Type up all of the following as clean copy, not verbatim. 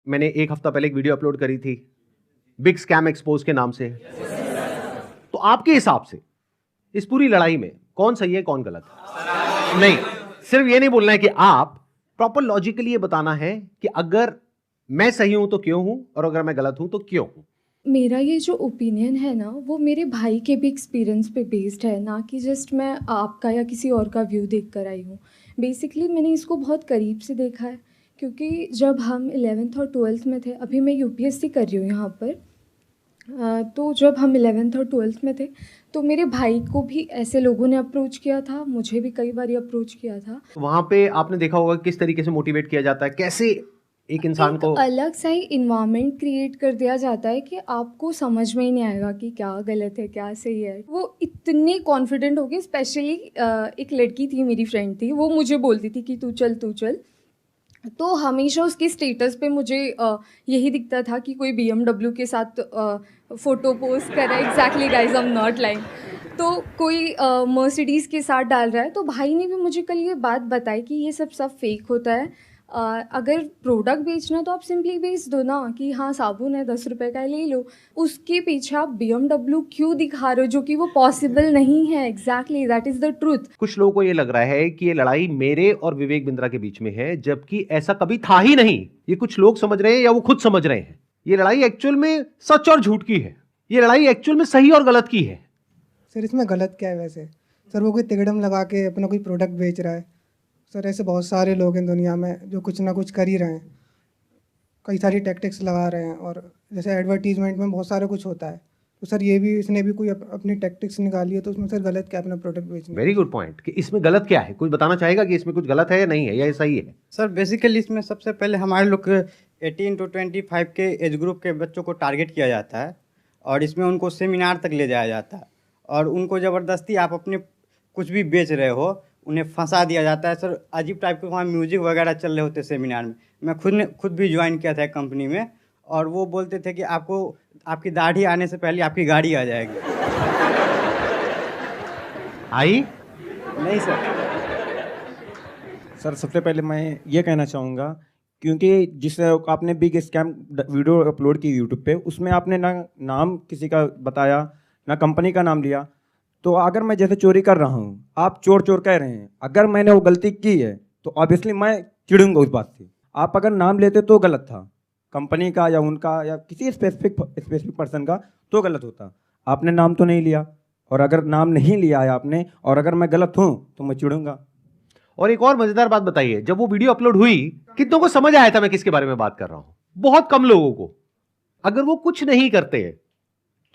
मैंने एक हफ्ता पहले एक वीडियो अपलोड करी थी बिग स्कैम एक्सपोज के नाम से। तो आपके हिसाब से इस पूरी लड़ाई में कौन सही है कौन गलत है? नहीं, सिर्फ ये नहीं बोलना है कि आप प्रॉपर लॉजिकली ये बताना है कि अगर मैं सही हूं तो क्यों हूं और अगर मैं गलत हूं तो क्यों हूं। मेरा ये जो ओपिनियन है ना, वो मेरे भाई के भी एक्सपीरियंस पे बेस्ड है, ना कि जस्ट मैं आपका या किसी और का व्यू देख कर आई हूँ। बेसिकली मैंने इसको बहुत करीब से देखा है, क्योंकि जब हम 11th और 12th में थे, अभी मैं यूपीएससी कर रही हूँ यहाँ पर। तो जब हम 11th और 12th में थे, तो मेरे भाई को भी ऐसे लोगों ने अप्रोच किया था, मुझे भी कई बार अप्रोच किया था। वहां पे आपने देखा होगा किस तरीके से मोटिवेट किया जाता है, कैसे एक इंसान एक को अलग सा ही इन्वायरमेंट क्रिएट कर दिया जाता है कि आपको समझ में ही नहीं आएगा कि क्या गलत है क्या सही है। वो इतने कॉन्फिडेंट हो गए, स्पेशली एक लड़की थी, मेरी फ्रेंड थी, वो मुझे बोलती थी कि तू चल तू चल। तो हमेशा उसके स्टेटस पे मुझे यही दिखता था कि कोई BMW के साथ फ़ोटो पोस्ट कर रहा है। Exactly guys, I am not lying. तो कोई मर्सिडीज़ के साथ डाल रहा है। तो भाई ने भी मुझे कल ये बात बताई कि ये सब फेक होता है। अगर प्रोडक्ट बेचना है तो आप सिंपली बेच दो ना, कि हाँ साबुन है 10 रुपये का है, ले लो। उसके पीछे आप BMW क्यों दिखा रहे हो, जो कि वो पॉसिबल नहीं है। Exactly, that is the truth. कुछ लोगों को यह लग रहा है कि ये लड़ाई मेरे और विवेक बिंद्रा के बीच में है, जबकि ऐसा कभी था ही नहीं। ये कुछ लोग समझ रहे हैं या वो खुद समझ रहे हैं। ये लड़ाई एक्चुअल में सच और झूठ की है। ये लड़ाई एक्चुअल में सही और गलत की है। सर इसमें गलत क्या है वैसे? सर वो कोई तिकड़म लगा के अपना कोई प्रोडक्ट बेच रहा है। सर ऐसे बहुत सारे लोग हैं दुनिया में जो कुछ ना कुछ कर ही रहे हैं, कई सारी टैक्टिक्स लगा रहे हैं। और जैसे एडवर्टीजमेंट में बहुत सारा कुछ होता है, तो सर ये भी इसने भी कोई अपनी टैक्टिक्स निकाली है, तो उसमें सर गलत क्या है अपना प्रोडक्ट बेचने? वेरी गुड पॉइंट कि इसमें गलत क्या है। कुछ बताना चाहेगा कि इसमें कुछ गलत है या नहीं है या ये सही है? सर बेसिकली इसमें सबसे पहले हमारे लोग 18 to 25 के एज ग्रुप के बच्चों को टारगेट किया जाता है और इसमें उनको सेमिनार तक ले जाया जाता है और उनको ज़बरदस्ती आप अपने कुछ भी बेच रहे हो उन्हें फंसा दिया जाता है। सर अजीब टाइप के वहाँ म्यूजिक वगैरह चल रहे होते सेमिनार में। मैं खुद भी ज्वाइन किया था कंपनी में और वो बोलते थे कि आपको आपकी दाढ़ी आने से पहले आपकी गाड़ी आ जाएगी। आई नहीं सर। सर सबसे पहले मैं ये कहना चाहूँगा, क्योंकि जिस आपने बिग स्कैम वीडियो अपलोड की यूट्यूब पे, उसमें आपने ना नाम किसी का बताया ना कंपनी का नाम लिया। तो अगर मैं जैसे चोरी कर रहा हूँ, आप चोर चोर कह रहे हैं, अगर मैंने वो गलती की है तो ऑब्वियसली मैं चिढ़ूंगा उस बात से। आप अगर नाम लेते तो गलत था, कंपनी का या उनका या किसी स्पेसिफिक पर्सन का तो गलत होता। आपने नाम तो नहीं लिया, और अगर नाम नहीं लिया है आपने और अगर मैं गलत हूँ तो मैं चिढ़ूंगा। और एक और मजेदार बात बताइए, जब वो वीडियो अपलोड हुई कितनों को समझ आया था मैं किसके बारे में बात कर रहा हूं? बहुत कम लोगों को। अगर वो कुछ नहीं करते,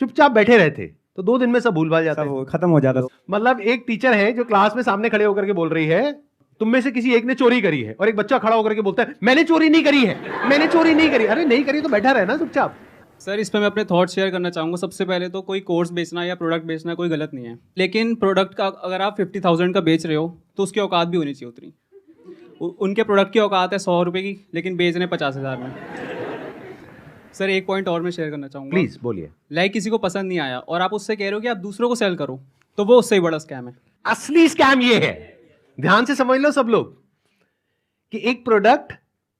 चुपचाप बैठे रहते, तो 2 दिन में सब भूल भाल जाता है, खत्म हो जाता। मतलब एक टीचर है जो क्लास में सामने खड़े होकर के बोल रही है तुम में से किसी एक ने चोरी करी है, और एक बच्चा खड़ा होकर के बोलता है मैंने चोरी नहीं करी है, मैंने चोरी नहीं करी। अरे नहीं करी तो बैठा रहे ना चुपचाप। सर इस पर मैं अपने थॉट शेयर करना चाहूँगा। सबसे पहले तो कोई कोर्स बेचना या प्रोडक्ट बेचना कोई गलत नहीं है, लेकिन प्रोडक्ट का अगर आप 50,000 का बेच रहे हो तो उसकी औकात भी होनी चाहिए उतनी। उनके प्रोडक्ट की औकात है 100 रुपये की, लेकिन बेच रहे हैं 50,000 में। सर एक पॉइंट और मैं शेयर करना चाहूँगा। प्लीज बोलिए। लाइक किसी को पसंद नहीं आया और आप उससे कह रहे हो कि आप दूसरों को सेल करो, तो वो उससे ही बड़ा स्कैम है। असली स्कैम ये है, ध्यान से समझ लो सब लोग, कि एक प्रोडक्ट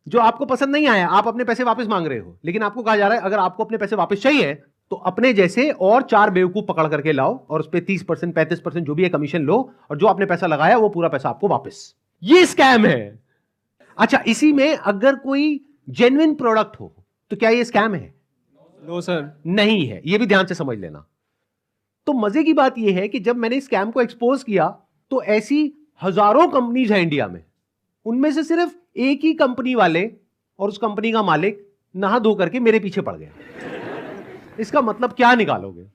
जो आपको पसंद नहीं आया, आप अपने पैसे वापस मांग रहे हो, लेकिन आपको कहा जा रहा है अगर आपको अपने पैसे वापस चाहिए तो अपने जैसे और 4 बेवकूफ पकड़ करके लाओ और उस पर 30% 35% जो भी है कमीशन लो, और जो आपने पैसा लगाया वो पूरा पैसा आपको वापस। ये स्कैम है। अच्छा, इसी में अगर कोई जेन्युइन प्रोडक्ट हो तो क्या ये स्कैम है? नो सर, नहीं है। ये भी ध्यान से समझ लेना। तो मजे की बात यह है कि जब मैंने स्कैम को एक्सपोज किया तो ऐसी हजारों कंपनीज हैं इंडिया में, उनमें से सिर्फ एक ही कंपनी वाले और उस कंपनी का मालिक नहा धो करके मेरे पीछे पड़ गए। इसका मतलब क्या निकालोगे?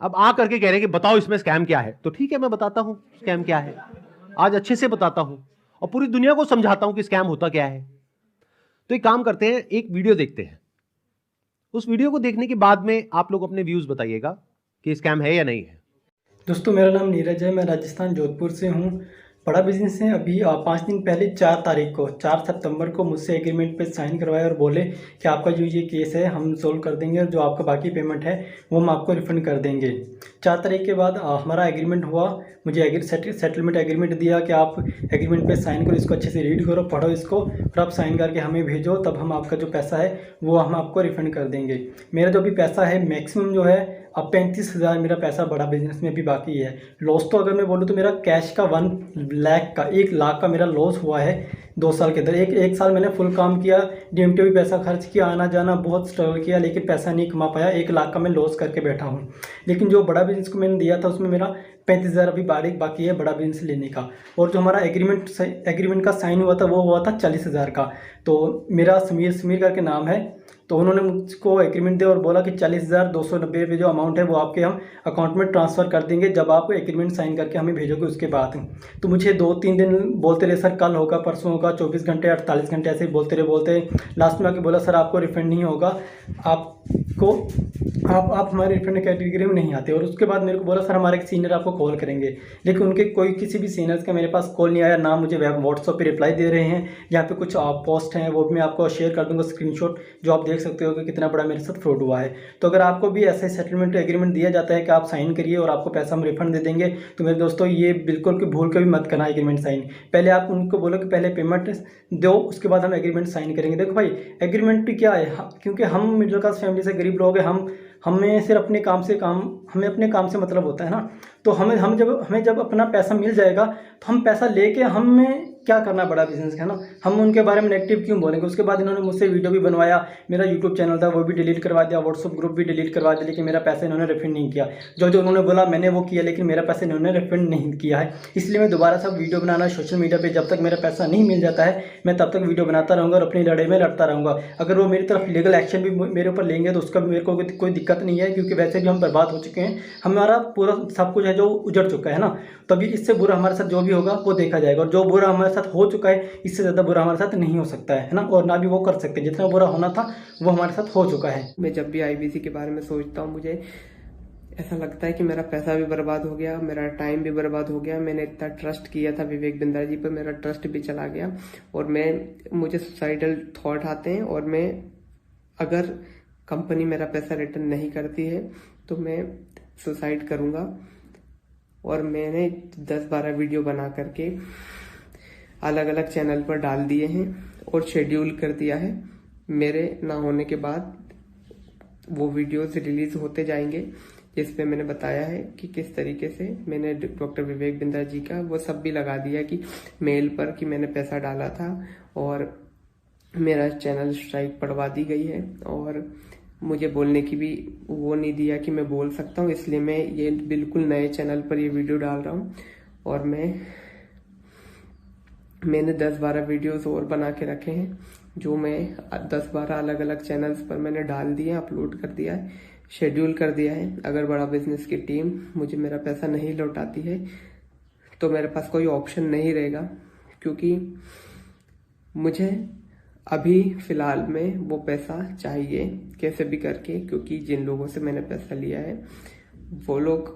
अब आ करके कह रहे हैं कि बताओ इसमें स्कैम क्या है, तो ठीक है मैं बताता हूं स्कैम क्या है। आज अच्छे से बताता हूं और पूरी दुनिया को समझाता हूं कि स्कैम होता क्या है। तो एक काम करते हैं, एक वीडियो देखते हैं। उस वीडियो को देखने के बाद में आप लोग अपने व्यूज बताइएगा कि स्कैम है या नहीं है। दोस्तों मेरा नाम नीरज है, मैं राजस्थान जोधपुर से हूँ। बड़ा बिजनेस है। अभी 5 दिन पहले 4 तारीख को 4 सितंबर को मुझसे एग्रीमेंट पे साइन करवाया और बोले कि आपका जो ये केस है हम सोल्व कर देंगे और जो आपका बाकी पेमेंट है वो हम आपको रिफंड कर देंगे। 4 तारीख के बाद हमारा एग्रीमेंट हुआ। मुझे सेटलमेंट एग्रीमेंट दिया कि आप एग्रीमेंट पे साइन करो, इसको अच्छे से रीड करो, पढ़ो इसको, और आप साइन करके हमें भेजो, तब हम आपका जो पैसा है वो हम आपको रिफंड कर देंगे। मेरा जो भी पैसा है मैक्सिमम जो है अब 35,000 मेरा पैसा बड़ा बिजनेस में भी बाकी है। लॉस तो अगर मैं बोलूँ तो मेरा कैश का 1 लाख का मेरा लॉस हुआ है 2 साल के अंदर। एक साल मैंने फुल काम किया, DMT भी पैसा खर्च किया, आना जाना बहुत स्ट्रगल किया, लेकिन पैसा नहीं कमा पाया। 1 लाख का मैं लॉस करके बैठा हूँ। लेकिन जो बड़ा बिजनेस को मैंने दिया था उसमें मेरा 35,000 अभी बाकी है बड़ा बिजनेस लेने का। और जो हमारा एग्रीमेंट का साइन हुआ था वो हुआ था 40,000 का। तो मेरा समीर करके नाम है, तो उन्होंने मुझको एग्रीमेंट दिया और बोला कि 40,290 रुपये जो अमाउंट है वो आपके हम अकाउंट में ट्रांसफ़र कर देंगे जब आप एग्रीमेंट साइन करके हमें भेजोगे उसके बाद। तो मुझे 2-3 दिन बोलते रहे, सर कल होगा, परसों होगा, 24 घंटे 48 घंटे ऐसे ही बोलते लास्ट में आके बोला सर आपको रिफंड नहीं होगा, आप हमारे रिफंड कैटेगरी में नहीं आते। और उसके बाद मेरे को बोला सर हमारे एक सीनियर आपको कॉल करेंगे, लेकिन उनके किसी भी सीनियर्स का मेरे पास कॉल नहीं आया, ना मुझे व्हाट्सएप पे रिप्लाई दे रहे हैं। यहाँ पे कुछ पोस्ट हैं वो भी मैं आपको शेयर कर दूंगा स्क्रीनशॉट, जो आप देख सकते हो कि कितना बड़ा मेरे साथ फ्रॉड हुआ है। तो अगर आपको भी ऐसे सेटलमेंट एग्रीमेंट दिया जाता है कि आप साइन करिए और आपको पैसा हम रिफंड दे देंगे, तो मेरे दोस्तों ये बिल्कुल भी भूल के भी मत करना एग्रीमेंट साइन। पहले आप उनको बोलो कि पहले पेमेंट दो, उसके बाद हम एग्रीमेंट साइन करेंगे। देखो भाई एग्रीमेंट क्या है, क्योंकि हम मिडिल क्लास फैमिली से गरीब लोग हैं, हमें सिर्फ अपने काम से मतलब होता है ना। तो हमें जब अपना पैसा मिल जाएगा तो हम पैसा लेके हमें क्या करना बड़ा बिजनेस है ना, हम उनके बारे में नेगेटिव क्यों बोलेंगे। उसके बाद इन्होंने मुझसे वीडियो भी बनवाया, मेरा यूट्यूब चैनल था वो भी डिलीट करवा दिया, व्हाट्सअप ग्रुप भी डिलीट करवा दिया, लेकिन मेरा पैसा इन्होंने रिफंड नहीं किया। जो उन्होंने बोला मैंने वो किया, लेकिन मेरा पैसा इन्होंने रिफंड नहीं किया है। इसलिए मैं दोबारा से वीडियो बनाना सोशल मीडिया पर जब तक मेरा पैसा नहीं मिल जाता है मैं तब तक वीडियो बनाता रहूँगा और अपनी लड़ाई में लड़ता रहूँगा। अगर वो मेरी तरफ लीगल एक्शन भी मेरे ऊपर लेंगे तो उसका भी मेरे को कोई दिक्कत नहीं है, क्योंकि वैसे भी हम बर्बाद हो चुके हैं, हमारा पूरा सब कुछ है जो उजड़ चुका है ना। तभी इससे बुरा हमारे साथ जो भी होगा वो देखा जाएगा, और जो बुरा हमारे साथ हो चुका है इससे ज़्यादा बुरा हमारे साथ नहीं हो सकता है ना, और ना भी वो कर सकते। जितना बुरा होना था वो हमारे साथ हो चुका है। मैं जब भी IBC के बारे में सोचता हूँ मुझे ऐसा लगता है कि मेरा पैसा भी बर्बाद हो गया, मेरा टाइम भी बर्बाद हो गया। मैंने इतना ट्रस्ट किया था विवेक बिंद्रा जी पर, मेरा ट्रस्ट भी चला गया और मुझे सुसाइडल थॉट आते हैं। और मैं अगर कंपनी मेरा पैसा रिटर्न नहीं करती है तो मैं सुसाइड करूँगा। और मैंने 10-12 वीडियो बना करके अलग अलग चैनल पर डाल दिए हैं और शेड्यूल कर दिया है। मेरे ना होने के बाद वो वीडियोस रिलीज होते जाएंगे जिस पे मैंने बताया है कि किस तरीके से मैंने डॉक्टर विवेक बिंद्रा जी का वो सब भी लगा दिया कि मेल पर कि मैंने पैसा डाला था, और मेरा चैनल स्ट्राइक पड़वा दी गई है। और मुझे बोलने की भी वो नहीं दिया कि मैं बोल सकता हूँ, इसलिए मैं ये बिल्कुल नए चैनल पर ये वीडियो डाल रहा हूँ। और मैंने 10-12 वीडियोस और बना के रखे हैं जो मैं 10-12 अलग अलग चैनल्स पर मैंने डाल दिए, अपलोड कर दिया है, शेड्यूल कर दिया है। अगर बड़ा बिजनेस की टीम मुझे मेरा पैसा नहीं लौटाती है तो मेरे पास कोई ऑप्शन नहीं रहेगा, क्योंकि मुझे अभी फिलहाल में वो पैसा चाहिए कैसे भी करके, क्योंकि जिन लोगों से मैंने पैसा लिया है वो लोग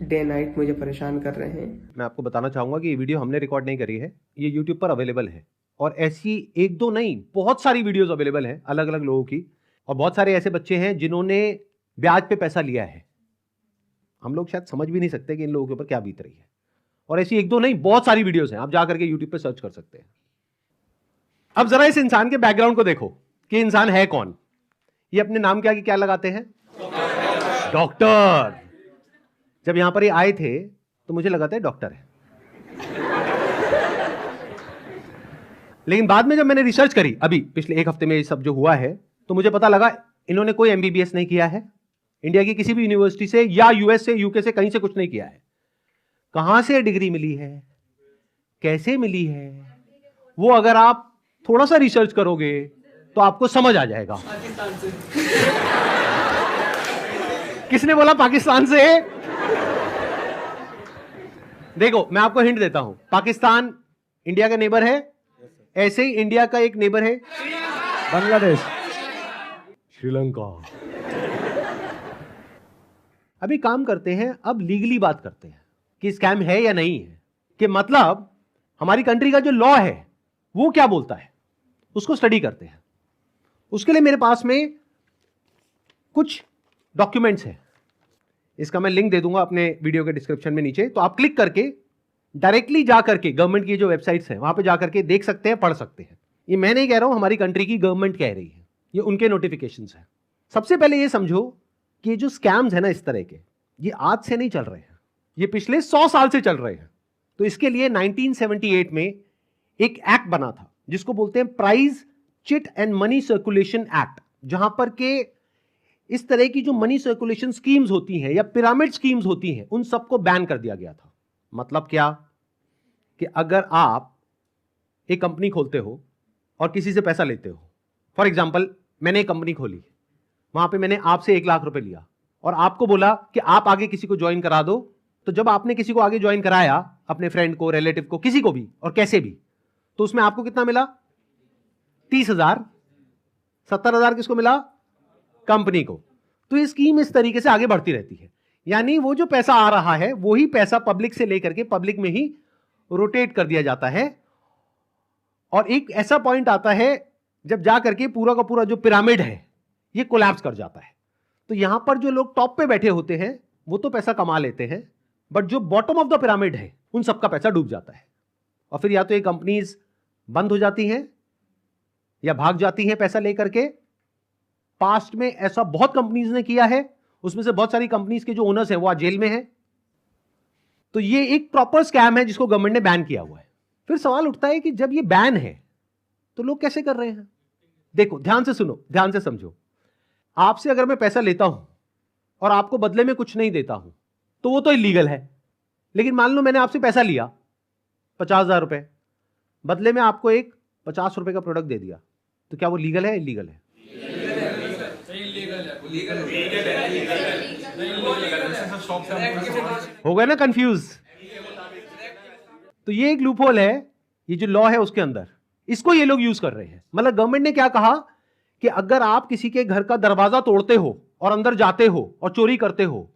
डे नाइट मुझे परेशान कर रहे हैं। मैं आपको बताना चाहूंगा कि ये वीडियो हमने रिकॉर्ड नहीं करी है, ये YouTube पर अवेलेबल है, और ऐसी 1-2 नहीं बहुत सारी वीडियोस अवेलेबल हैं अलग अलग लोगों की। और बहुत सारे ऐसे बच्चे हैं जिन्होंने ब्याज पे पैसा लिया है, हम लोग शायद समझ भी नहीं सकते कि इन लोगों के ऊपर क्या बीत रही है। और ऐसी 1-2 नहीं बहुत सारी वीडियोस हैं, आप जा करके यूट्यूब पे सर्च कर सकते हैं। अब जरा इस इंसान के बैकग्राउंड को देखो कि इंसान है कौन। ये अपने नाम के आगे क्या लगाते हैं? डॉक्टर। जब यहां पर ये आए थे तो मुझे लगा था डॉक्टर है, लेकिन बाद में जब मैंने रिसर्च करी अभी पिछले 1 हफ्ते में ये सब जो हुआ है, तो मुझे पता लगा इन्होंने कोई MBBS नहीं किया है इंडिया की किसी भी यूनिवर्सिटी से, या US से, UK से, कहीं से कुछ नहीं किया है। कहां से डिग्री मिली है, कैसे मिली है, वो अगर आप थोड़ा सा रिसर्च करोगे तो आपको समझ आ जाएगा। पाकिस्तान से। किसने बोला पाकिस्तान से? देखो मैं आपको हिंट देता हूं, पाकिस्तान इंडिया का नेबर है, ऐसे ही इंडिया का एक नेबर है बांग्लादेश, श्रीलंका। अभी काम करते हैं, अब लीगली बात करते हैं कि स्कैम है या नहीं है, कि मतलब हमारी कंट्री का जो लॉ है वो क्या बोलता है, उसको स्टडी करते हैं। उसके लिए मेरे पास में कुछ डॉक्यूमेंट्स हैं। इसका मैं लिंक दे दूंगा अपने वीडियो के डिस्क्रिप्शन में नीचे, तो आप क्लिक करके डायरेक्टली जा करके गवर्नमेंट की जो वेबसाइट्स हैं वहां पे जा करके देख सकते हैं, पढ़ सकते हैं। ये मैं नहीं कह रहा हूं, हमारी कंट्री की गवर्नमेंट कह रही है, ये उनके नोटिफिकेशंस हैं। सबसे पहले ये समझो कि जो स्कैम्स है ना इस तरह के, ये आज से नहीं चल रहे हैं, ये पिछले 100 साल से चल रहे हैं। तो इसके लिए 1978 में एक एक्ट बना था जिसको बोलते हैं prize chit and money circulation act, जहां पर के इस तरह की जो मनी सर्कुलेशन स्कीम्स होती हैं या पिरामिड स्कीम्स होती हैं उन सबको बैन कर दिया गया था। मतलब क्या कि अगर आप एक कंपनी खोलते हो और किसी से पैसा लेते हो, फॉर एग्जांपल मैंने एक कंपनी खोली, वहां पे मैंने आपसे 1 लाख रुपए लिया और आपको बोला कि आप आगे किसी को ज्वाइन करा दो, तो जब आपने किसी को आगे ज्वाइन कराया, अपने फ्रेंड को, रिलेटिव को, किसी को भी और कैसे भी, तो उसमें आपको कितना मिला? 30,000। 70,000 किसको मिला? कंपनी को। तो ये स्कीम इस तरीके से आगे बढ़ती रहती है, यानी वो जो पैसा आ रहा है वही पैसा पब्लिक से लेकर के पब्लिक में ही रोटेट कर दिया जाता है। और एक ऐसा पॉइंट आता है जब जा करके पूरा का पूरा जो पिरामिड है ये कोलैप्स कर जाता है। तो यहां पर जो लोग टॉप पे बैठे होते हैं वो तो पैसा कमा लेते हैं, बट जो बॉटम ऑफ द पिरामिड है उन सबका पैसा डूब जाता है। और फिर या तो ये कंपनीज बंद हो जाती हैं या भाग जाती हैं पैसा लेकर के। पास्ट में ऐसा बहुत कंपनीज ने किया है, उसमें से बहुत सारी कंपनीज के जो ओनर्स हैं वो आज जेल में हैं। तो ये एक प्रॉपर स्कैम है जिसको गवर्नमेंट ने बैन किया हुआ है। फिर सवाल उठता है कि जब ये बैन है तो लोग कैसे कर रहे हैं? देखो, ध्यान से सुनो, ध्यान से समझो। आपसे अगर मैं पैसा लेता हूं और आपको बदले में कुछ नहीं देता हूं तो वो तो इलीगल है। लेकिन मान लो मैंने आपसे पैसा लिया 50,000 रुपए, बदले में आपको एक 50 रुपए का प्रोडक्ट दे दिया, तो क्या वो लीगल है? इलीगल है? हो गया ना कंफ्यूज? तो ये एक लूपहोल है, ये जो लॉ है उसके अंदर, इसको ये लोग यूज कर रहे हैं। मतलब गवर्नमेंट ने क्या कहा कि अगर आप किसी के घर का दरवाजा तोड़ते हो और अंदर जाते हो और चोरी करते हो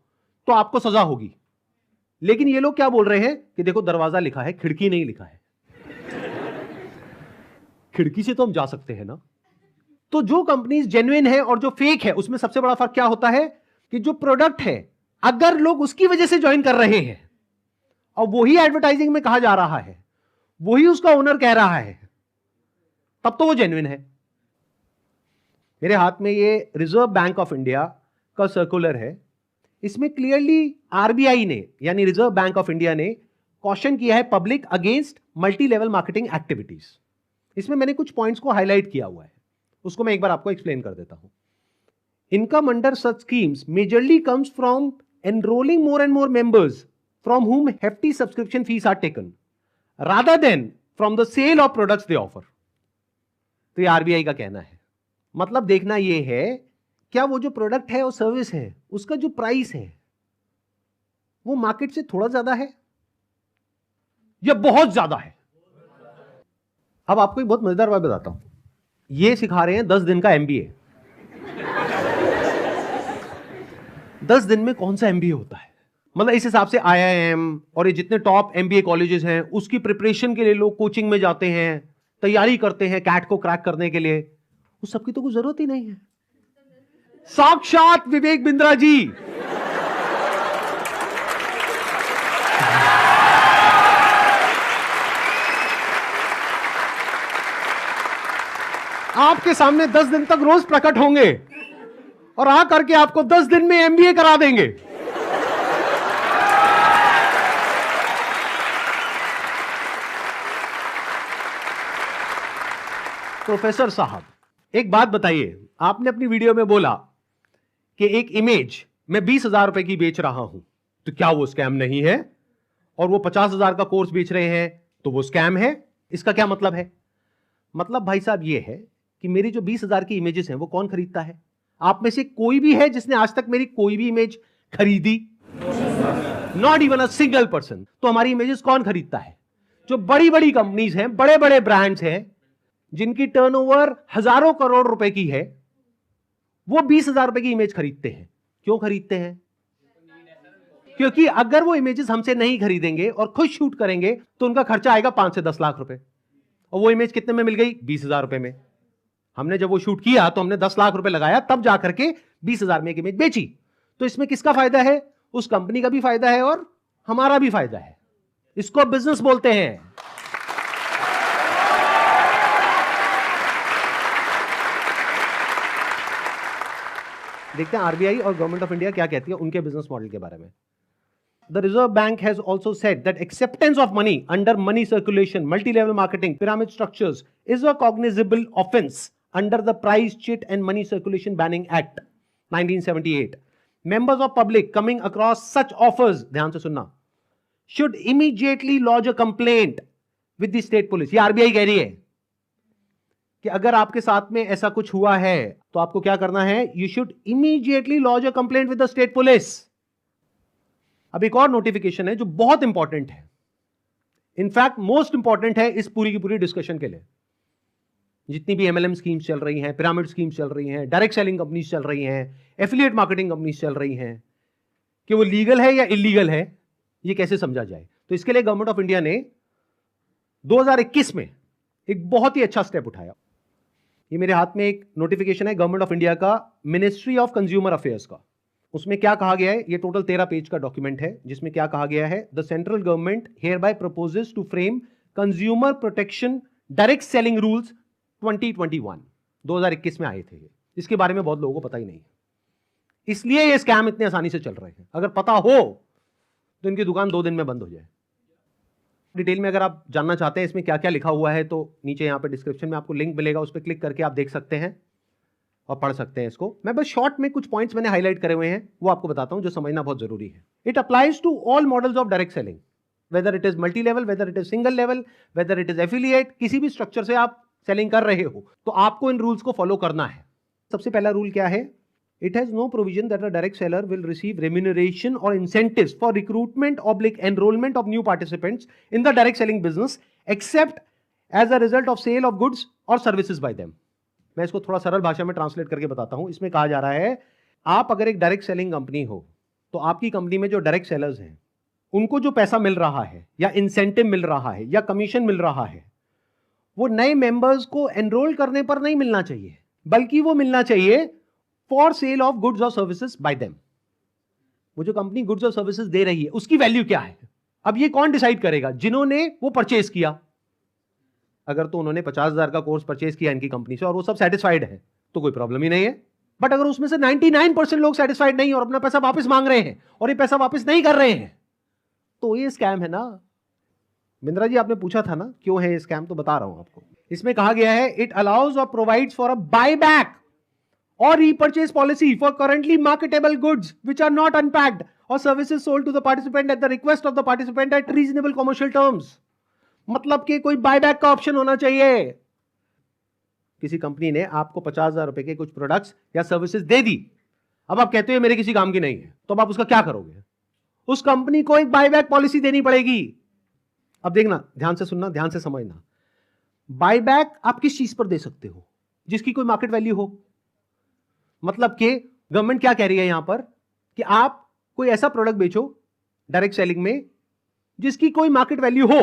तो आपको सजा होगी। लेकिन ये लोग क्या बोल रहे हैं कि देखो दरवाजा लिखा है, खिड़की नहीं लिखा है। खिड़की से तो हम जा सकते हैं ना। तो जो कंपनीज जेन्युइन है और जो फेक है उसमें सबसे बड़ा फर्क क्या होता है कि जो प्रोडक्ट है अगर लोग उसकी वजह से ज्वाइन कर रहे हैं और वही एडवर्टाइजिंग में कहा जा रहा है, वही उसका ओनर कह रहा है, तब तो वो जेन्युइन है। मेरे हाथ में ये रिजर्व बैंक ऑफ इंडिया का सर्कुलर है। इसमें क्लियरली आरबीआई ने यानी रिजर्व बैंक ऑफ इंडिया ने कॉशन किया है public against multi level marketing activities. इसमें मैंने कुछ पॉइंट्स को हाईलाइट किया हुआ है, उसको मैं एक बार आपको एक्सप्लेन कर देता हूं। Income under such schemes majorly comes from enrolling more and more members from whom hefty subscription fees are taken rather than from the sale of products they offer। तो ये आरबीआई का कहना है। मतलब देखना ये है क्या वो जो प्रोडक्ट है और सर्विस है उसका जो प्राइस है वो मार्केट से थोड़ा ज्यादा है या बहुत ज्यादा है। अब आपको एक बहुत मजेदार बात बताता हूं। ये सिखा रहे हैं 10 दिन का एमबीए। 10 दिन में कौन सा एमबीए होता है? मतलब इस हिसाब से आईआईएम और ये जितने टॉप एमबीए कॉलेजेस हैं उसकी प्रिपरेशन के लिए लोग कोचिंग में जाते हैं, तैयारी करते हैं कैट को क्रैक करने के लिए, उस सबकी तो कोई जरूरत ही नहीं है। साक्षात विवेक बिंद्रा जी आपके सामने 10 दिन तक रोज प्रकट होंगे और आ करके आपको 10 दिन में एमबीए करा देंगे। प्रोफेसर साहब एक बात बताइए, आपने अपनी वीडियो में बोला कि एक इमेज मैं 20,000 रुपए की बेच रहा हूं, तो क्या वो स्कैम नहीं है? और वो 50,000 का कोर्स बेच रहे हैं तो वो स्कैम है? इसका क्या मतलब है? मतलब भाई साहब ये है कि मेरी जो 20,000 की इमेजेस हैं वो कौन खरीदता है? आप में से कोई भी है जिसने आज तक मेरी कोई भी इमेज खरीदी? Not even a single person. तो हमारी इमेजेस कौन खरीदता है? जो बड़ी बड़ी कंपनीज हैं, बड़े बड़े ब्रांड्स हैं जिनकी टर्नओवर हजारों करोड़ रुपए की है, वो 20,000 रुपए की इमेज खरीदते हैं। क्यों खरीदते हैं? क्योंकि अगर वो इमेजेस हमसे नहीं खरीदेंगे और खुद शूट करेंगे तो उनका खर्चा आएगा 5 से 10 लाख रुपए, और वो इमेज कितने में मिल गई? 20,000 रुपए में। हमने जब वो शूट किया तो हमने 10 लाख रुपए लगाया, तब जाकर के 20,000 में एक इमेज बेची। तो इसमें किसका फायदा है? उस कंपनी का भी फायदा है और हमारा भी फायदा है। इसको बिजनेस बोलते हैं। देखते हैं आरबीआई और गवर्नमेंट ऑफ इंडिया क्या कहती है उनके बिजनेस मॉडल के बारे में। The Reserve Bank has also said that acceptance of money under money circulation, multi-level marketing, pyramid structures is a cognizable offense under the Price, Chit and Money Circulation Banning Act 1978. Members of public coming across such offers, ध्यान से सुनना, should immediately lodge a complaint with the state police. ये RBI कह रही है कि अगर आपके साथ में ऐसा कुछ हुआ है तो आपको क्या करना है? You should immediately lodge a complaint with the state police. अब एक और नोटिफिकेशन है जो बहुत इंपॉर्टेंट है, इनफैक्ट मोस्ट इंपॉर्टेंट है इस पूरी की पूरी डिस्कशन के लिए। जितनी भी एमएलएम स्कीम्स चल रही हैं, पिरामिड स्कीम्स चल रही हैं, डायरेक्ट सेलिंग कंपनीज चल रही हैं, एफिलिएट मार्केटिंग कंपनीज चल रही हैं, कि वो लीगल है या इलीगल है, ये कैसे समझा जाए। तो इसके लिए गवर्नमेंट ऑफ इंडिया ने 2021 में एक बहुत ही अच्छा स्टेप उठाया। ये मेरे हाथ में एक नोटिफिकेशन है गवर्नमेंट ऑफ इंडिया का, मिनिस्ट्री ऑफ कंज्यूमर अफेयर्स का। उसमें क्या कहा गया है, ये टोटल 13 पेज का डॉक्यूमेंट है, जिसमें क्या कहा गया है? The central government hereby proposes to frame consumer protection direct selling rules 2021 में आए थे। इसके बारे में बहुत लोगों को पता ही नहीं है, इसलिए ये स्कैम इतने आसानी से चल रहे हैं। अगर पता हो तो इनकी दुकान 2 दिन में बंद हो जाए। डिटेल में अगर आप जानना चाहते हैं इसमें क्या क्या लिखा हुआ है तो नीचे यहाँ पे डिस्क्रिप्शन में आपको लिंक मिलेगा, उस पर क्लिक करके आप देख सकते हैं और पढ़ सकते हैं इसको। मैं बस शॉर्ट में कुछ पॉइंट्स मैंने हाईलाइट करे हुए हैं, वो आपको बताता हूं जो समझना बहुत जरूरी है। It applies to all models of direct selling, whether it is multi level, whether it is single level, whether it is affiliate, किसी भी स्ट्रक्चर से आप सेलिंग कर रहे हो तो आपको इन रूल्स को फॉलो करना है। सबसे पहला रूल क्या है? It has no provision that a direct seller will receive remuneration or incentives for recruitment oblique enrolment of new participants in the direct selling business except as a result of sale of goods or services by them. मैं इसको थोड़ा सरल भाषा में translate करके बताता हूं। इसमें कहा जा रहा है, आप अगर एक डायरेक्ट सेलिंग कंपनी हो तो आपकी कंपनी में जो डायरेक्ट सेलर्स हैं उनको जो पैसा मिल रहा है या इंसेंटिव मिल रहा है या कमीशन मिल रहा है, वो नए मेंबर्स को एनरोल करने पर नहीं मिलना चाहिए, बल्कि वो मिलना चाहिए for sale of goods or services by them. वो जो कंपनी गुड्स और सर्विसेज दे रही है उसकी वैल्यू क्या है? अब ये कौन डिसाइड करेगा? जिन्होंने वो परचेज किया। अगर तो उन्होंने 50,000 का कोर्स परचेज किया इनकी कंपनी से और वो सब सेटिस्फाइड है तो कोई प्रॉब्लम ही नहीं है। बट अगर उसमें से 99% लोग सेटिस्फाइड नहीं और अपना पैसा वापस मांग रहे हैं और ये पैसा वापस नहीं कर रहे हैं तो ये स्कैम है ना। बिंद्रा जी आपने पूछा था ना क्यों है ये स्कैम, तो बता रहा हूं आपको। इसमें कहा गया है, इट अलाउज और provides for a buyback or repurchase policy for currently marketable goods which are not unpacked or services sold to the participant at the request of the participant at reasonable commercial terms। मतलब कि कोई buyback का option होना चाहिए। किसी company ने आपको 50,000 रुपए के कुछ प्रोडक्ट्स या सर्विसेज दे दी, अब आप कहते हो मेरे किसी काम की नहीं है, तो अब आप उसका क्या करोगे? उस कंपनी को एक बायबैक पॉलिसी देनी पड़ेगी। अब देखना, ध्यान से सुनना, ध्यान से समझना। बायबैक आप किस चीज पर दे सकते हो? जिसकी कोई मार्केट वैल्यू हो। मतलब कि गवर्नमेंट क्या कह रही है यहां पर कि आप कोई ऐसा प्रोडक्ट बेचो डायरेक्ट सेलिंग में जिसकी कोई मार्केट वैल्यू हो,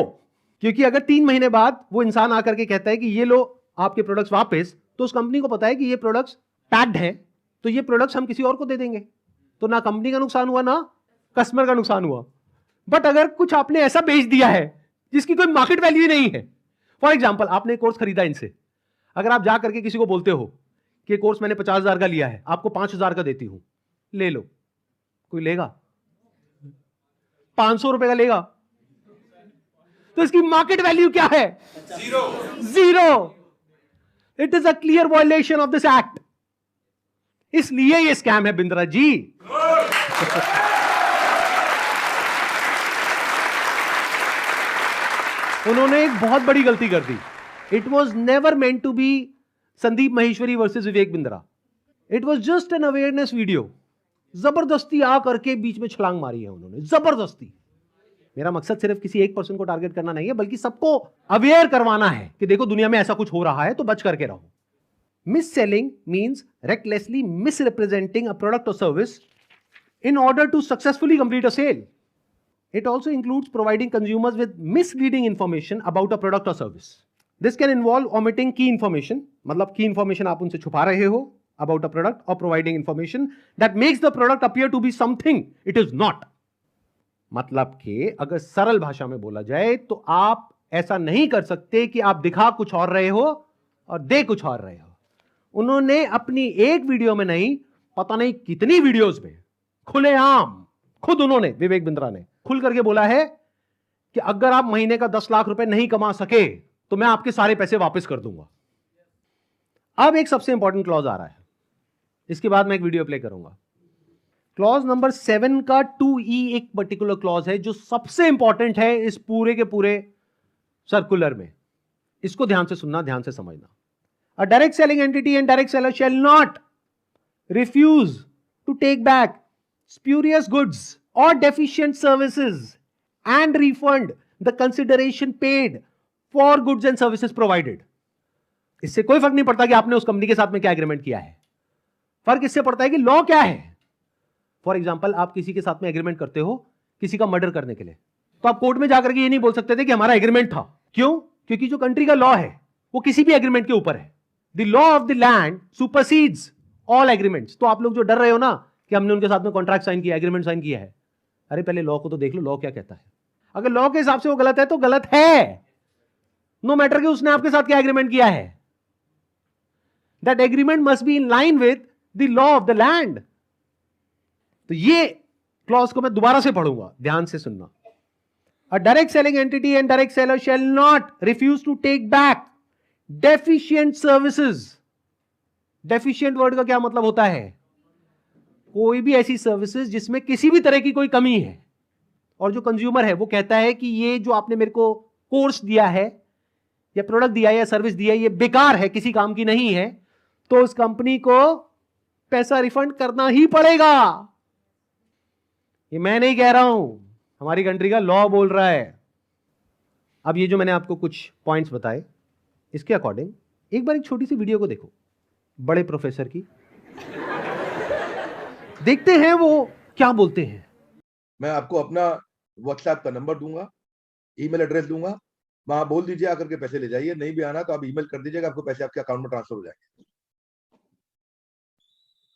क्योंकि अगर 3 महीने बाद वो इंसान आकर के कहता है कि ये लो आपके प्रोडक्ट्स वापस, तो उस कंपनी को पता है कि ये प्रोडक्ट्स पैक्ड हैं, तो ये प्रोडक्ट्स हम किसी और को दे देंगे, तो ना कंपनी का नुकसान हुआ ना कस्टमर का नुकसान हुआ। बट अगर कुछ आपने ऐसा बेच दिया है जिसकी कोई मार्केट वैल्यू नहीं है, फॉर एग्जाम्पल आपने कोर्स खरीदा इनसे, अगर आप जा करके किसी को बोलते हो कि कोर्स मैंने 50,000 का लिया है, आपको 5,000 का देती हूं, ले लो, कोई लेगा? 500 रुपए का लेगा? तो इसकी मार्केट वैल्यू क्या है? Zero. It is a clear violation of this act. इसलिए ये स्कैम है बिंद्रा जी। उन्होंने एक बहुत बड़ी गलती कर दी। It was never meant to be Sandeep Maheshwari versus Vivek Bindra. It was just an awareness video. जबरदस्ती आ करके बीच में छलांग मारी है उन्होंने, जबरदस्ती। मेरा मकसद सिर्फ किसी एक पर्सन को टारगेट करना नहीं है, बल्कि सबको अवेयर करवाना है कि देखो दुनिया में ऐसा कुछ हो रहा है, तो बच करके रहो। Miss selling means recklessly misrepresenting a product or service in order to successfully complete a sale. It also includes providing consumers with misleading information about a product or service. This can involve omitting key information, मतलब key information आप उनसे छुपा रहे हो, about a product or providing information that makes the product appear to be something it is not. मतलब कि अगर सरल भाषा में बोला जाए तो आप ऐसा नहीं कर सकते कि आप दिखा कुछ और रहे हो और दे कुछ और रहे हो। उन्होंने अपनी एक वीडियो में नहीं, पता नहीं कितनी वीडियोस में खुलेआम खुद उन्होंने, विवेक बिंद्रा ने खुल करके बोला है कि अगर आप महीने का 10 लाख रुपए नहीं कमा सके तो मैं आपके सारे पैसे वापस कर दूंगा। अब एक सबसे इंपॉर्टेंट क्लॉज आ रहा है, इसके बाद मैं एक वीडियो प्ले करूंगा। क्लॉज नंबर 7 का 2E एक पर्टिकुलर क्लॉज है जो सबसे इंपॉर्टेंट है इस पूरे के पूरे सर्कुलर में। इसको ध्यान से सुनना, ध्यान से समझना। A direct selling entity and direct seller shall not refuse to take back spurious goods or deficient services and refund the consideration paid for goods and services provided. इससे कोई फर्क नहीं पड़ता कि आपने उस कंपनी के साथ में क्या एग्रीमेंट किया है, फर्क इससे पड़ता है कि लॉ क्या है। फॉर एग्जाम्पल, आप किसी के साथ में एग्रीमेंट करते हो किसी का मर्डर करने के लिए, तो आप कोर्ट में जाकर के ये नहीं बोल सकते थे कि हमारा एग्रीमेंट था। क्यों? क्योंकि जो कंट्री का लॉ है वो किसी भी एग्रीमेंट के ऊपर है। The law of the land supersedes all agreements. तो आप लोग जो डर रहे हो ना कि हमने उनके साथ में कॉन्ट्रैक्ट साइन किया, एग्रीमेंट साइन किया है, अरे पहले लॉ को तो देख लो, लॉ क्या कहता है। अगर लॉ के हिसाब से वो गलत है तो गलत है, नो मैटर कि उसने आपके साथ क्या एग्रीमेंट किया है। That agreement must be in line with the law of the land. तो ये क्लॉज को मैं दोबारा से पढ़ूंगा, ध्यान से सुनना। A direct selling entity and direct seller shall not refuse to take back deficient services. Deficient word का क्या मतलब होता है? कोई भी ऐसी सर्विसेज जिसमें किसी भी तरह की कोई कमी है और जो कंज्यूमर है वो कहता है कि ये जो आपने मेरे को कोर्स दिया है या प्रोडक्ट दिया है या सर्विस दिया है ये बेकार है, किसी काम की नहीं है, तो उस कंपनी को पैसा रिफंड करना ही पड़ेगा। ये मैं नहीं कह रहा हूं, हमारी कंट्री का लॉ बोल रहा है। अब ये जो मैंने आपको कुछ पॉइंट्स बताए, इसके अकॉर्डिंग एक बार एक छोटी सी वीडियो को देखो, बड़े प्रोफेसर की, देखते हैं वो क्या बोलते हैं। मैं आपको अपना व्हाट्सएप का नंबर दूंगा, ईमेल एड्रेस दूंगा, वहां बोल दीजिए आकर के पैसे ले जाइए। नहीं भी आना तो आप ईमेल कर दीजिएगा, आपको पैसे आपके अकाउंट में ट्रांसफर हो जाएंगे।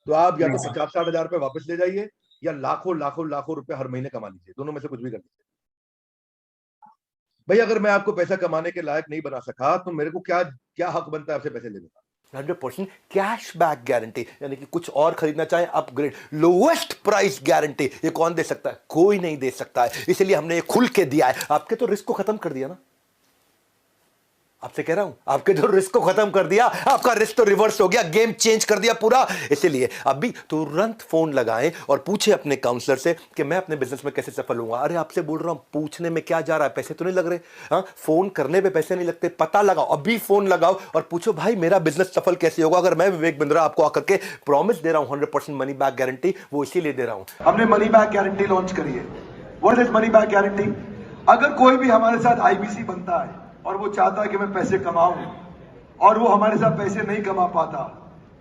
तो आप या तो 50-60 हजार रुपए वापस ले जाइए या लाखों लाखों लाखों रुपए हर महीने कमा लीजिए, दोनों में से कुछ भी कर लीजिए। भाई अगर मैं आपको पैसा कमाने के लायक नहीं बना सका तो मेरे को क्या हक बनता है आपसे पैसे लेने का? 100% कैश बैक गारंटी, यानी कि कुछ और खरीदना चाहे अपग्रेड, लोवेस्ट प्राइस गारंटी, ये कौन दे सकता है? कोई नहीं दे सकता है। इसलिए हमने ये खुल के दिया है। आपके तो रिस्क को खत्म कर दिया ना, आपसे कह रहा हूं, आपके जो रिस्क को खत्म कर दिया, आपका रिस्क तो रिवर्स हो गया, गेम चेंज कर दिया पूरा। इसीलिए अभी तुरंत फोन लगाएं और पूछे अपने काउंसलर से कि मैं अपने बिजनेस में कैसे सफल होऊंगा। अरे आपसे बोल रहा हूं, पूछने में क्या जा रहा है, पैसे तो नहीं लग रहे। हाँ, फोन करने पे पैसे नहीं लगते, पता लगाओ, अभी फोन लगाओ और पूछो भाई मेरा बिजनेस सफल कैसे होगा। अगर मैं विवेक बिंद्रा आपको आकर के प्रॉमिस दे रहा हूं 100% मनी बैक गारंटी, वो इसीलिए दे रहा हूं। हमने मनी बैक गारंटी लॉन्च करी है। What is money back guarantee? अगर कोई भी हमारे साथ आईबीसी बनता है और वो चाहता है कि मैं पैसे कमाऊं और वो हमारे साथ पैसे नहीं कमा पाता,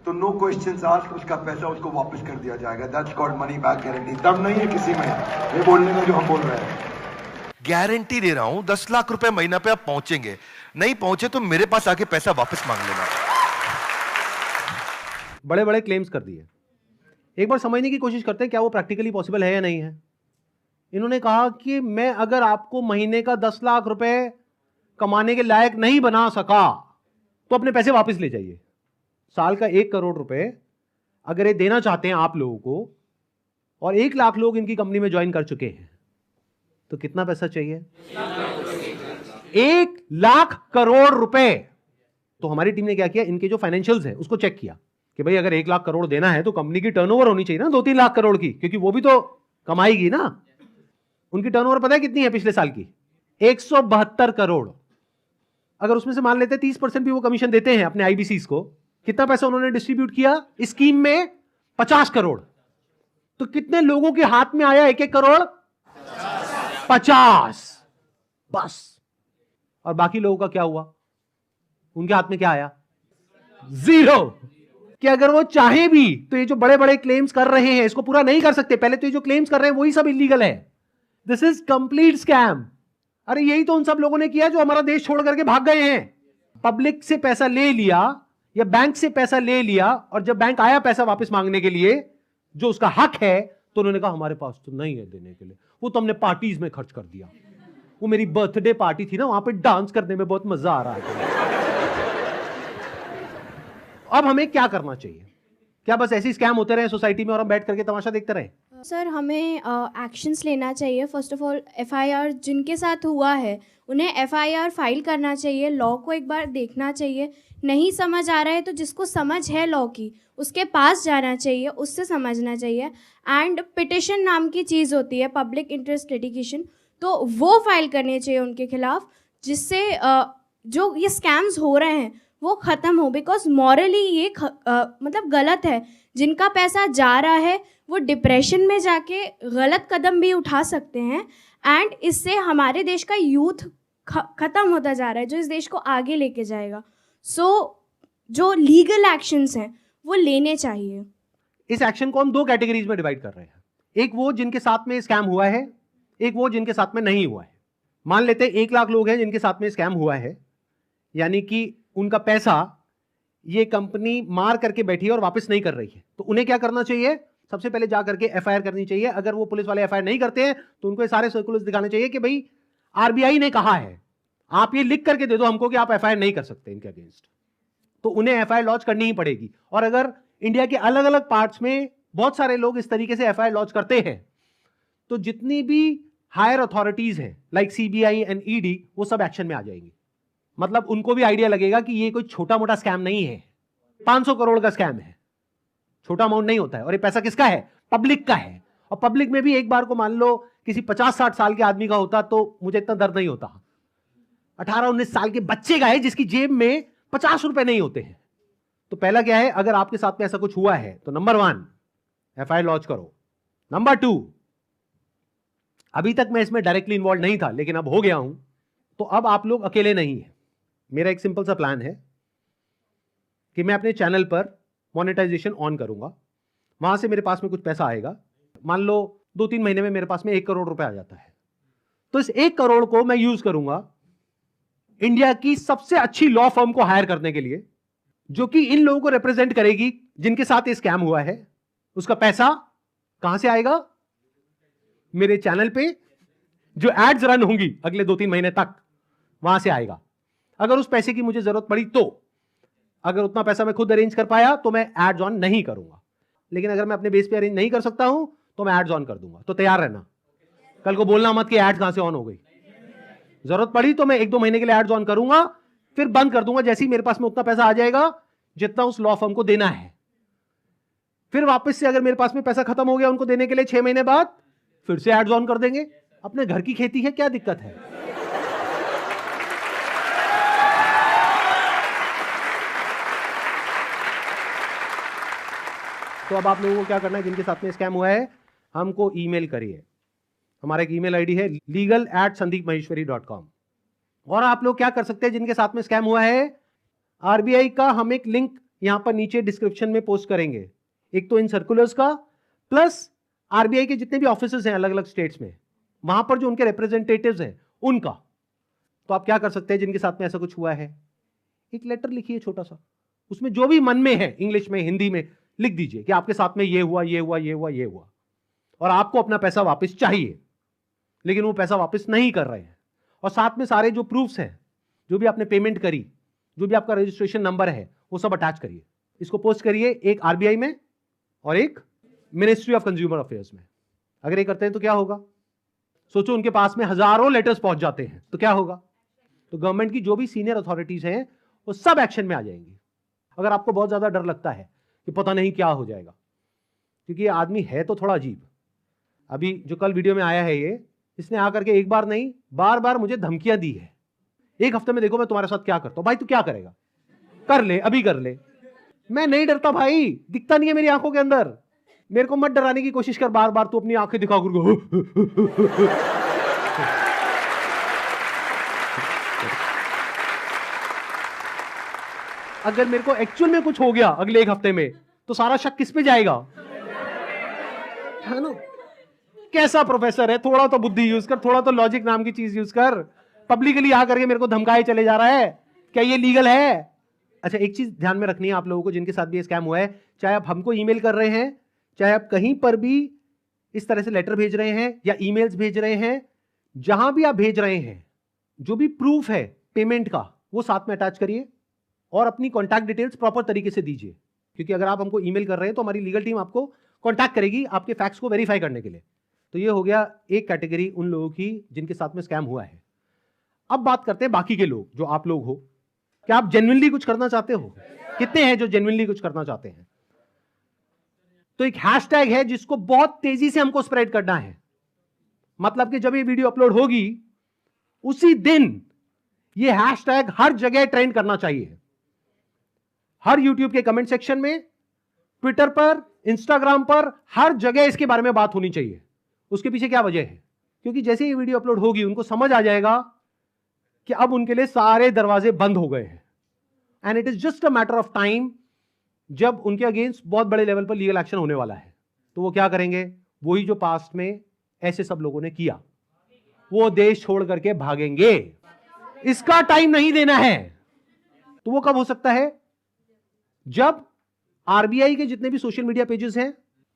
तो नो क्वेश्चंस आस्क्ड, उसका पैसा उसको वापस कर दिया जाएगा। That's called money back guarantee. दम नहीं है किसी में ये बोलने में जो हम बोल रहे हैं। गारंटी दे रहा हूं 10 लाख रुपए महीना पे आप पहुंचेंगे, नहीं पहुंचे तो मेरे पास आके पैसा वापस मांग लेना। बड़े बड़े क्लेम्स कर दिए। एक बार समझने की कोशिश करते हैं क्या वो प्रैक्टिकली पॉसिबल है या नहीं है। इन्होंने कहा कि मैं अगर आपको महीने का 10 लाख रुपए कमाने के लायक नहीं बना सका तो अपने पैसे वापस ले जाइए। साल का 1 करोड़ रुपए अगर ये देना चाहते हैं आप लोगों को और 1 लाख लोग इनकी कंपनी में ज्वाइन कर चुके हैं तो कितना पैसा चाहिए? 1 लाख करोड़ रुपए। तो हमारी टीम ने क्या किया, इनके जो फाइनेंशियल्स है उसको चेक किया कि भाई अगर 1 लाख करोड़ देना है तो कंपनी की टर्नओवर होनी चाहिए ना 2-3 लाख करोड़ की, क्योंकि वो भी तो कमाएगी ना। उनकी टर्नओवर पता है कितनी है पिछले साल की? 172 करोड़। अगर उसमें से मान लेते 30% भी वो कमीशन देते हैं अपने आईबीसीज को, कितना पैसा उन्होंने डिस्ट्रीब्यूट किया इस स्कीम में? 50 करोड़। तो कितने लोगों के हाथ में आया 1-1 करोड़? 50 बस। और बाकी लोगों का क्या हुआ? उनके हाथ में क्या आया? 0। कि अगर वो चाहे भी तो ये जो बड़े बड़े क्लेम्स कर रहे हैं इसको पूरा नहीं कर सकते। पहले तो ये जो क्लेम्स कर रहे हैं वही सब इलीगल है। This is complete scam. अरे यही तो उन सब लोगों ने किया जो हमारा देश छोड़ करके भाग गए हैं। पब्लिक से पैसा ले लिया, या बैंक से पैसा ले लिया और जब बैंक आया पैसा वापस मांगने के लिए जो उसका हक है तो उन्होंने कहा हमारे पास तो नहीं है देने के लिए, वो तो हमने पार्टीज में खर्च कर दिया। वो मेरी बर्थडे पार्टी थी ना, वहां पे डांस करने में बहुत मजा आ रहा है। अब हमें क्या करना चाहिए? क्या बस ऐसे स्कैम होते रहे सोसाइटी में और हम बैठ करके तमाशा देखते रहे? सर हमें एक्शंस लेना चाहिए। फर्स्ट ऑफ ऑल एफआईआर जिनके साथ हुआ है उन्हें एफआईआर फाइल करना चाहिए, लॉ को एक बार देखना चाहिए। नहीं समझ आ रहा है तो जिसको समझ है लॉ की उसके पास जाना चाहिए, उससे समझना चाहिए। एंड पिटिशन नाम की चीज़ होती है, पब्लिक इंटरेस्ट लिटिगेशन, तो वो फाइल करनी चाहिए उनके खिलाफ, जिससे जो ये स्कैम्स हो रहे हैं वो ख़त्म हो। बिकॉज मॉरली ये मतलब गलत है। जिनका पैसा जा रहा है वो डिप्रेशन में जाके गलत कदम भी उठा सकते हैं एंड इससे हमारे देश का यूथ ख़त्म होता जा रहा है जो इस देश को आगे लेके जाएगा। सो जो लीगल एक्शंस हैं वो लेने चाहिए। इस एक्शन को हम दो कैटेगरीज में डिवाइड कर रहे हैं, एक वो जिनके साथ में स्कैम हुआ है, एक वो जिनके साथ में नहीं हुआ है। मान लेते हैं 1 लाख लोग हैं जिनके साथ में स्कैम हुआ है, यानी कि उनका पैसा ये कंपनी मार करके बैठी है और वापस नहीं कर रही है, तो उन्हें क्या करना चाहिए? सबसे पहले जा करके एफआईआर करनी चाहिए। अगर वो पुलिस वाले एफआईआर नहीं करते हैं तो उनको ये सारे सर्कुलर्स दिखाने चाहिए कि भाई आरबीआई ने कहा है, आप ये लिख करके दे दो हमको कि आप एफआईआर नहीं कर सकते इनके अगेंस्ट, तो उन्हें एफआईआर लॉन्च करनी ही पड़ेगी। और अगर इंडिया के अलग अलग पार्ट्स में बहुत सारे लोग इस तरीके से एफआईआर लॉन्च करते हैं तो जितनी भी हायर अथॉरिटीज हैं लाइक सीबीआई एंड ईडी वो सब एक्शन में आ जाएंगी। मतलब उनको भी आइडिया लगेगा कि ये कोई छोटा मोटा स्कैम नहीं है, 500 करोड़ का स्कैम है, छोटा अमाउंट नहीं होता है। और ये पैसा किसका है? पब्लिक का है। और पब्लिक में भी एक बार को मान लो किसी 50-60 साल के आदमी का होता तो मुझे इतना दर्द नहीं होता, 18-19 साल के बच्चे का है जिसकी जेब में 50 रुपए नहीं होते हैं। तो पहला क्या है, अगर आपके साथ में ऐसा कुछ हुआ है तो नंबर 1 एफआईआर लॉन्च करो। नंबर 2, अभी तक मैं इसमें डायरेक्टली इन्वॉल्व नहीं था लेकिन अब हो गया हूं, तो अब आप लोग अकेले नहीं हैं। मेरा एक सिंपल सा प्लान है कि मैं अपने चैनल पर मोनेटाइजेशन ऑन करूंगा, वहां से मेरे पास में कुछ पैसा आएगा। मान लो 2-3 महीने में मेरे पास में 1 करोड़ रुपए आ जाता है, तो इस 1 करोड़ को मैं यूज करूंगा इंडिया की सबसे अच्छी लॉ फर्म को हायर करने के लिए, जो कि इन लोगों को रिप्रेजेंट करेगी जिनके साथ ये स्कैम हुआ है। उसका पैसा कहां से आएगा? मेरे चैनल पे जो एड्स रन होंगी अगले 2-3 महीने तक, वहां से आएगा। अगर उस पैसे की मुझे जरूरत पड़ी तो, अगर उतना पैसा मैं खुद अरेंज कर पाया तो मैं एड्स ऑन नहीं करूंगा, लेकिन अगर मैं अपने बेस पे अरेंज नहीं कर सकता हूं तो मैं एड्स ऑन कर दूंगा। तो तैयार रहना, कल को बोलना मत कि एड्स कहां से ऑन हो गई। जरूरत पड़ी तो मैं 1-2 महीने के लिए एड्स ऑन करूंगा, फिर बंद कर दूंगा जैसे ही मेरे पास में उतना पैसा आ जाएगा जितना उस लॉ फर्म को देना है। फिर वापस से अगर मेरे पास में पैसा खत्म हो गया उनको देने के लिए 6 महीने बाद फिर से एड्स ऑन कर देंगे। अपने घर की खेती है, क्या दिक्कत है? तो अब आप लोगों को क्या करना है, जिनके साथ में स्कैम हुआ है हमको ईमेल करिए। हमारा एक ईमेल आईडी है legal@sandeepmaheshwari.com। और आप लोग क्या कर सकते हैं जिनके साथ में स्कैम हुआ है, आरबीआई का हम एक लिंक यहां पर नीचे डिस्क्रिप्शन में पोस्ट करेंगे, एक तो इन सर्कुलर्स का, प्लस आरबीआई के जितने भी ऑफिसर्स हैं अलग अलग स्टेट्स में, वहां पर जो उनके रिप्रेजेंटेटिव्स हैं उनका। तो आप क्या कर सकते हैं जिनके साथ में ऐसा कुछ हुआ है, एक लेटर लिखिए छोटा सा, उसमें जो भी मन में है इंग्लिश में हिंदी में लिख दीजिए कि आपके साथ में ये हुआ ये हुआ ये हुआ ये हुआ, और आपको अपना पैसा वापस चाहिए लेकिन वो पैसा वापस नहीं कर रहे हैं। और साथ में सारे जो प्रूफ्स हैं, जो भी आपने पेमेंट करी, जो भी आपका रजिस्ट्रेशन नंबर है, वो सब अटैच करिए। इसको पोस्ट करिए, एक आरबीआई में और एक मिनिस्ट्री ऑफ कंज्यूमर अफेयर्स में। अगर ये करते हैं तो क्या होगा, सोचो उनके पास में हजारों लेटर्स पहुंच जाते हैं तो क्या होगा। तो गवर्नमेंट की जो भी सीनियर अथॉरिटीज हैं वो सब एक्शन में आ जाएंगी। अगर आपको बहुत ज्यादा डर लगता है कि पता नहीं क्या हो जाएगा, क्योंकि ये आदमी है तो थोड़ा अजीब। अभी जो कल वीडियो में आया है ये, इसने आकर के एक बार नहीं बार बार मुझे धमकियां दी है, 1 हफ्ते में देखो मैं तुम्हारे साथ क्या करता हूं। भाई तू क्या करेगा, कर ले, अभी कर ले। मैं नहीं डरता भाई, दिखता नहीं है मेरी आंखों के अंदर। मेरे को मत डराने की कोशिश कर बार बार, तू अपनी आंखें दिखा कर। अगर मेरे को एक्चुअल में कुछ हो गया अगले 1 हफ्ते में तो सारा शक किस पे जाएगा, है ना। कैसा प्रोफेसर है, थोड़ा तो बुद्धि यूज कर, थोड़ा तो लॉजिक नाम की चीज यूज कर। पब्लिकली आकर के मेरे को धमकाए चले जा रहा है, क्या ये लीगल है? अच्छा, एक चीज ध्यान में रखनी है आप लोगों को जिनके साथ भी ये स्कैम हुआ है, चाहे आप हमको ईमेल कर रहे हैं, चाहे आप कहीं पर भी इस तरह से लेटर भेज रहे हैं या ईमेल्स भेज रहे हैं, जहां भी आप भेज रहे हैं, जो भी प्रूफ है पेमेंट का वो साथ में अटैच करिए और अपनी कॉन्टैक्ट डिटेल्स प्रॉपर तरीके से दीजिए, क्योंकि अगर आप हमको ईमेल कर रहे हैं तो हमारी लीगल टीम आपको कॉन्टैक्ट करेगी आपके फैक्ट्स को वेरीफाई करने के लिए। तो ये हो गया एक कैटेगरी उन लोगों की जिनके साथ में स्कैम हुआ है। अब बात करते हैं बाकी के लोग, जो आप लोग हो। क्या आप जेन्युइनली कुछ करना चाहते हो? कितने हैं जो जेन्युइनली कुछ करना चाहते हैं? तो एक हैशटैग है जिसको बहुत तेजी से हमको स्प्रेड करना है। मतलब कि जब ये वीडियो अपलोड होगी उसी दिन ये हैशटैग हर जगह ट्रेंड करना चाहिए, हर यूट्यूब के कमेंट सेक्शन में, ट्विटर पर, इंस्टाग्राम पर, हर जगह इसके बारे में बात होनी चाहिए। उसके पीछे क्या वजह है? क्योंकि जैसे ये वीडियो अपलोड होगी उनको समझ आ जाएगा कि अब उनके लिए सारे दरवाजे बंद हो गए हैं, and it is just a matter of time जब उनके अगेंस्ट बहुत बड़े लेवल पर लीगल एक्शन होने वाला है। तो वो क्या करेंगे? वही जो पास्ट में ऐसे सब लोगों ने किया, वो देश छोड़ करके भागेंगे। इसका टाइम नहीं देना है। तो वो कब हो सकता है? जब आरबीआई के जितने भी सोशल मीडिया पेजेस हैं,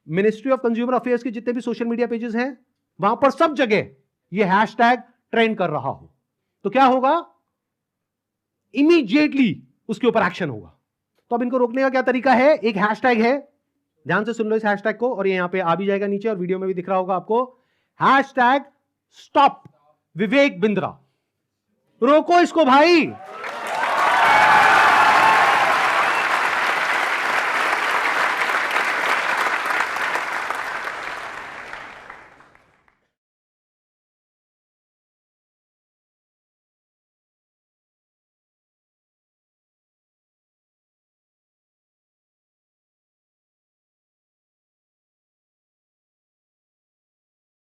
मिनिस्ट्री ऑफ कंज्यूमर अफेयर्स के जितने भी सोशल मीडिया पेजेस हैं, वहां पर सब जगह ये हैशटैग ट्रेंड कर रहा हो, तो क्या होगा? इमीडिएटली उसके ऊपर एक्शन होगा। तो अब इनको रोकने का क्या तरीका है? एक हैशटैग है, ध्यान से सुन लो इस हैशटैग को, और ये यहां पे आ भी जाएगा नीचे और वीडियो में भी दिख रहा होगा आपको। Hashtag stop Vivek Bindra. रोको इसको भाई।